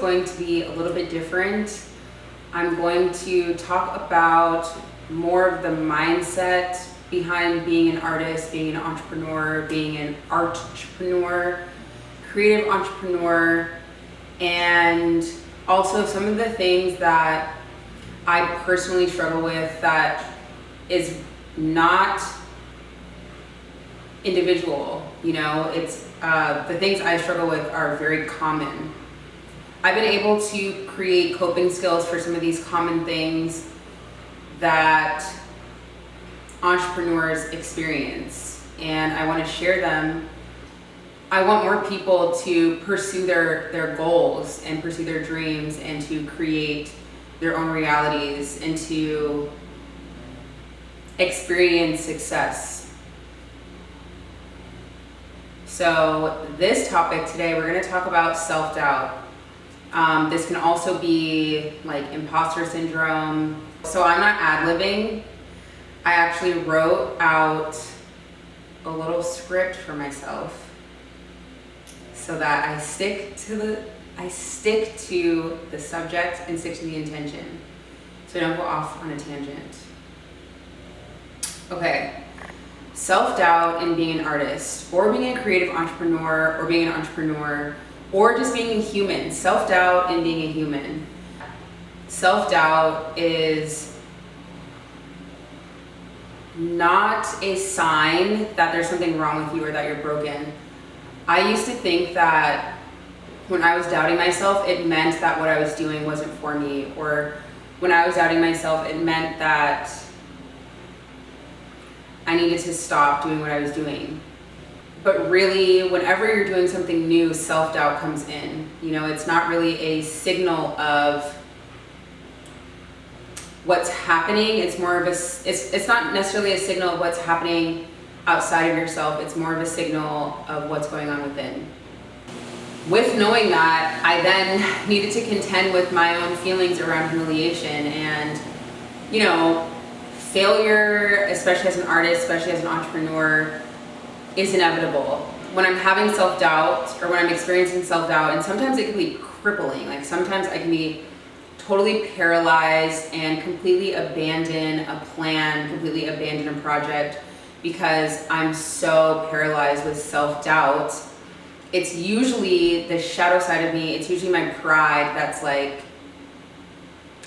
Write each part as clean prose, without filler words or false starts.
going to be a little bit different. I'm going to talk about more of the mindset behind being an artist, being an entrepreneur, being an artrepreneur, creative entrepreneur, and also some of the things that I personally struggle with that is not individual. You know, it's the things I struggle with are very common. I've been able to create coping skills for some of these common things that entrepreneurs experience, and I want to share them. I want more people to pursue their goals and pursue their dreams and to create their own realities and to experience success. So this topic today, we're going to talk about self-doubt. This can also be like imposter syndrome. So I'm not ad-libbing. I actually wrote out a little script for myself so that I stick to the subject and stick to the intention, so I don't go off on a tangent. Okay, self-doubt in being an artist, or being a creative entrepreneur, or being an entrepreneur, or just being a human. Self-doubt in being a human. Self-doubt is not a sign that there's something wrong with you or that you're broken. I used to think that when I was doubting myself, it meant that what I was doing wasn't for me, or when I was doubting myself, it meant that I needed to stop doing what I was doing. But really, whenever you're doing something new, self-doubt comes in. You know, it's not really a signal of what's happening. It's more of it's not necessarily a signal of what's happening outside of yourself. It's more of a signal of what's going on within. With knowing that, I then needed to contend with my own feelings around humiliation and, you know, failure, especially as an artist, especially as an entrepreneur, is inevitable. When I'm having self-doubt, or when I'm experiencing self-doubt, and sometimes it can be crippling, like sometimes I can be totally paralyzed and completely abandon a plan, completely abandon a project because I'm so paralyzed with self-doubt. It's usually the shadow side of me, it's usually my pride that's like,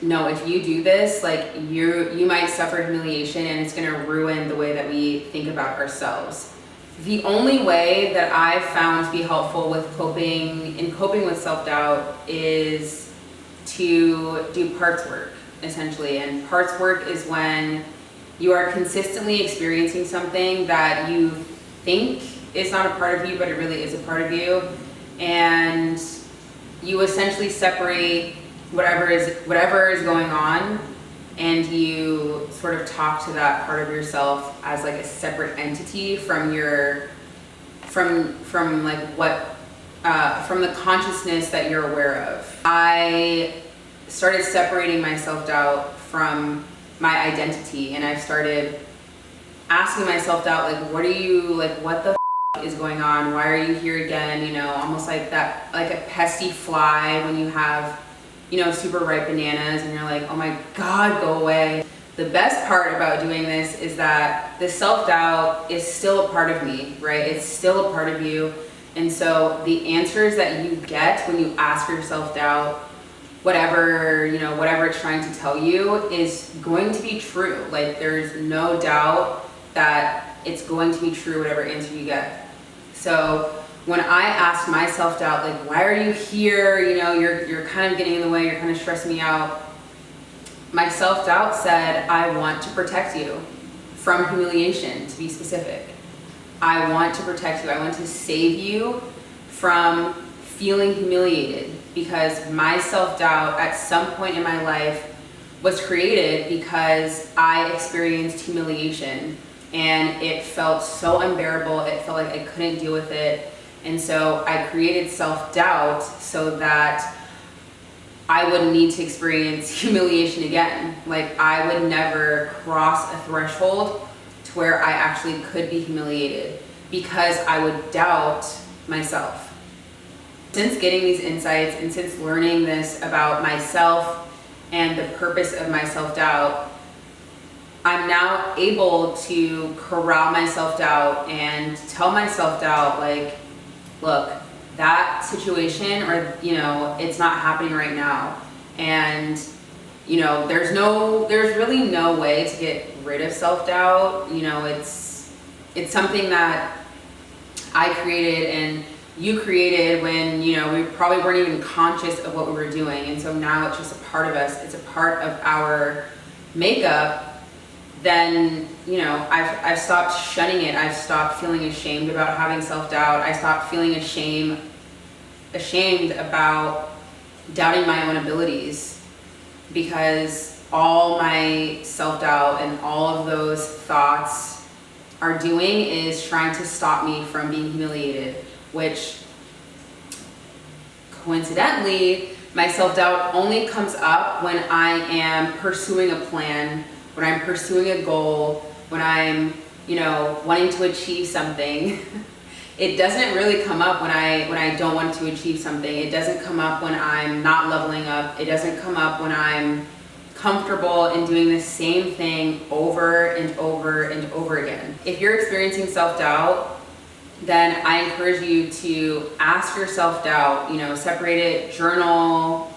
no, if you do this, like you might suffer humiliation and it's gonna ruin the way that we think about ourselves. The only way that I've found to be helpful with coping with self-doubt is to do parts work, essentially. And parts work is when you are consistently experiencing something that you think is not a part of you, but it really is a part of you. And you essentially separate whatever is going on, and you sort of talk to that part of yourself as like a separate entity from the consciousness that you're aware of. I started separating my self-doubt from my identity, and I started asking my self-doubt, like, what the is going on? Why are you here again? You know, almost like that, like a pesky fly when you have, you know, super ripe bananas and you're like, oh my God, go away. The best part about doing this is that the self-doubt is still a part of me, right? It's still a part of you. And so the answers that you get when you ask your self-doubt, whatever it's trying to tell you, is going to be true. Like, there's no doubt that it's going to be true, whatever answer you get. So when I asked my self-doubt, like, why are you here? You know, you're kind of getting in the way, you're kind of stressing me out. My self-doubt said, I want to protect you from humiliation, to be specific. I want to protect you. I want to save you from feeling humiliated, because my self-doubt at some point in my life was created because I experienced humiliation and it felt so unbearable. It felt like I couldn't deal with it. And so I created self-doubt so that I wouldn't need to experience humiliation again. Like, I would never cross a threshold to where I actually could be humiliated, because I would doubt myself. Since getting these insights and since learning this about myself and the purpose of my self-doubt, I'm now able to corral my self-doubt and tell my self-doubt, like, look, that situation, or, it's not happening right now. And, there's really no way to get rid of self-doubt. It's something that I created and you created when, we probably weren't even conscious of what we were doing. And so now it's just a part of us. It's a part of our makeup. Then, I've stopped shunning it. I've stopped feeling ashamed about having self-doubt. I stopped feeling ashamed about doubting my own abilities, because all my self-doubt and all of those thoughts are doing is trying to stop me from being humiliated, which coincidentally, my self-doubt only comes up when I am pursuing a plan, when I'm pursuing a goal, when I'm, wanting to achieve something. It doesn't really come up when I don't want to achieve something. It doesn't come up when I'm not leveling up. It doesn't come up when I'm comfortable in doing the same thing over and over and over again. If you're experiencing self-doubt, then I encourage you to ask your self-doubt, separate it, journal.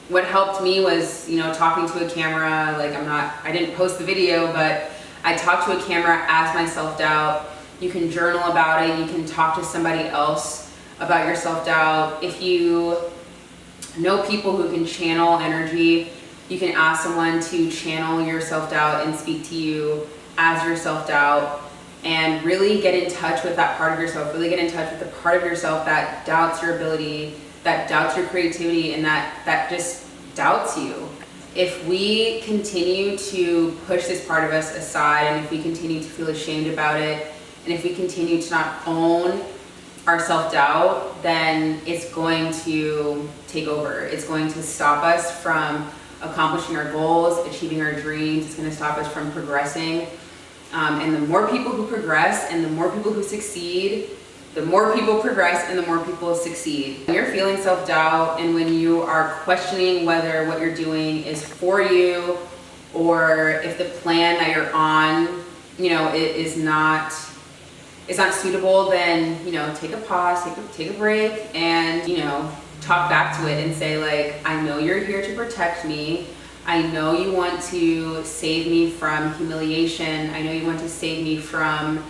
What helped me was, talking to a camera. Like, I didn't post the video, but I talked to a camera, asked my self-doubt. You can journal about it. You can talk to somebody else about your self-doubt. If you know people who can channel energy, you can ask someone to channel your self-doubt and speak to you as your self-doubt, and really get in touch with that part of yourself. Really get in touch with the part of yourself that doubts your ability, that doubts your creativity, and that just doubts you. If we continue to push this part of us aside, and if we continue to feel ashamed about it, and if we continue to not own our self-doubt, then it's going to take over. It's going to stop us from accomplishing our goals, achieving our dreams. It's going to stop us from progressing. And the more people who progress and the more people who succeed, the more people progress and the more people succeed. When you're feeling self-doubt and when you are questioning whether what you're doing is for you, or if the plan that you're on, is not suitable, then, take a pause, take a break, and, talk back to it and say, like, I know you're here to protect me. I know you want to save me from humiliation. I know you want to save me from,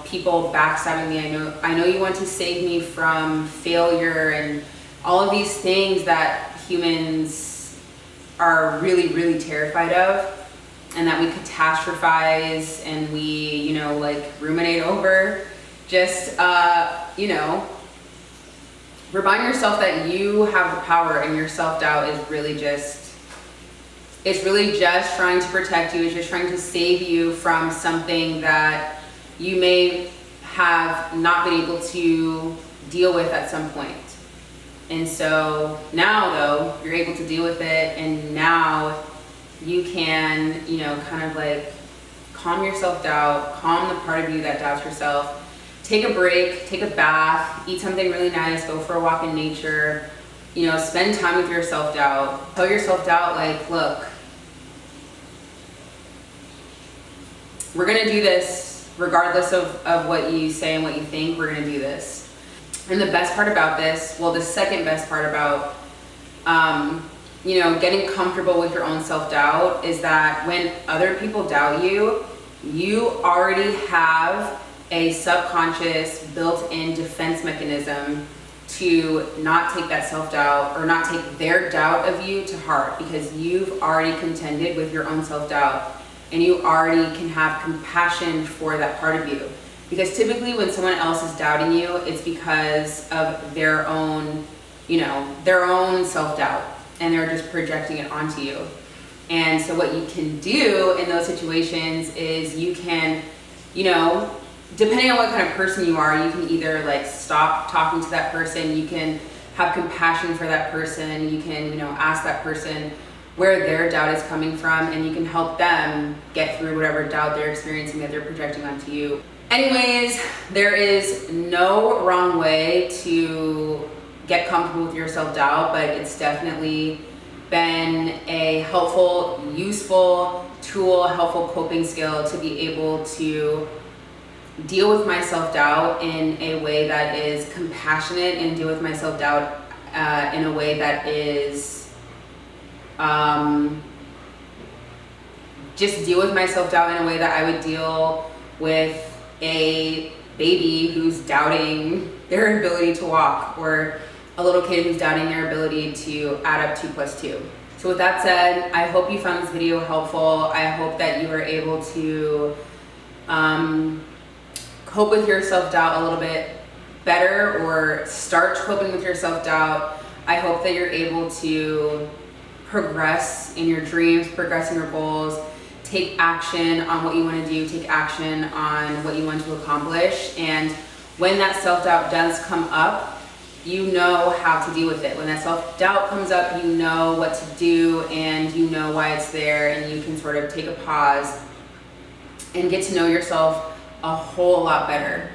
people backstabbing me. I know you want to save me from failure and all of these things that humans are really, really terrified of, and that we catastrophize and we, ruminate over. Just, remind yourself that you have the power, and your self-doubt is really just trying to protect you. It's just trying to save you from something that you may have not been able to deal with at some point. And so now, though, you're able to deal with it, and now you can, kind of like calm your self-doubt, calm the part of you that doubts yourself. Take a break, take a bath, eat something really nice, go for a walk in nature, spend time with your self-doubt. Tell your self-doubt, like, look, we're gonna do this regardless of what you say and what you think. We're gonna do this. And the best part about this, well, the second best part about, getting comfortable with your own self-doubt is that when other people doubt you, you already have a subconscious built-in defense mechanism to not take that self-doubt or not take their doubt of you to heart, because you've already contended with your own self-doubt and you already can have compassion for that part of you. Because typically when someone else is doubting you, it's because of their own, their own self-doubt, and they're just projecting it onto you. And so what you can do in those situations is you can, depending on what kind of person you are, you can either like stop talking to that person, you can have compassion for that person, you can, ask that person where their doubt is coming from, and you can help them get through whatever doubt they're experiencing that they're projecting onto you. Anyways, there is no wrong way to get comfortable with your self-doubt, but it's definitely been a helpful, useful tool, helpful coping skill to be able to deal with my self-doubt in a way that is compassionate, and deal with my self-doubt in a way that is just deal with my self-doubt in a way that I would deal with a baby who's doubting their ability to walk, or a little kid who's doubting their ability to add up 2 + 2. So with that said, I hope you found this video helpful. I hope that you were able to cope with your self-doubt a little bit better, or start coping with your self-doubt. I hope that you're able to progress in your dreams, progress in your goals, take action on what you want to do, take action on what you want to accomplish. And when that self-doubt does come up, you know how to deal with it. When that self-doubt comes up, you know what to do, and you know why it's there, and you can sort of take a pause and get to know yourself a whole lot better.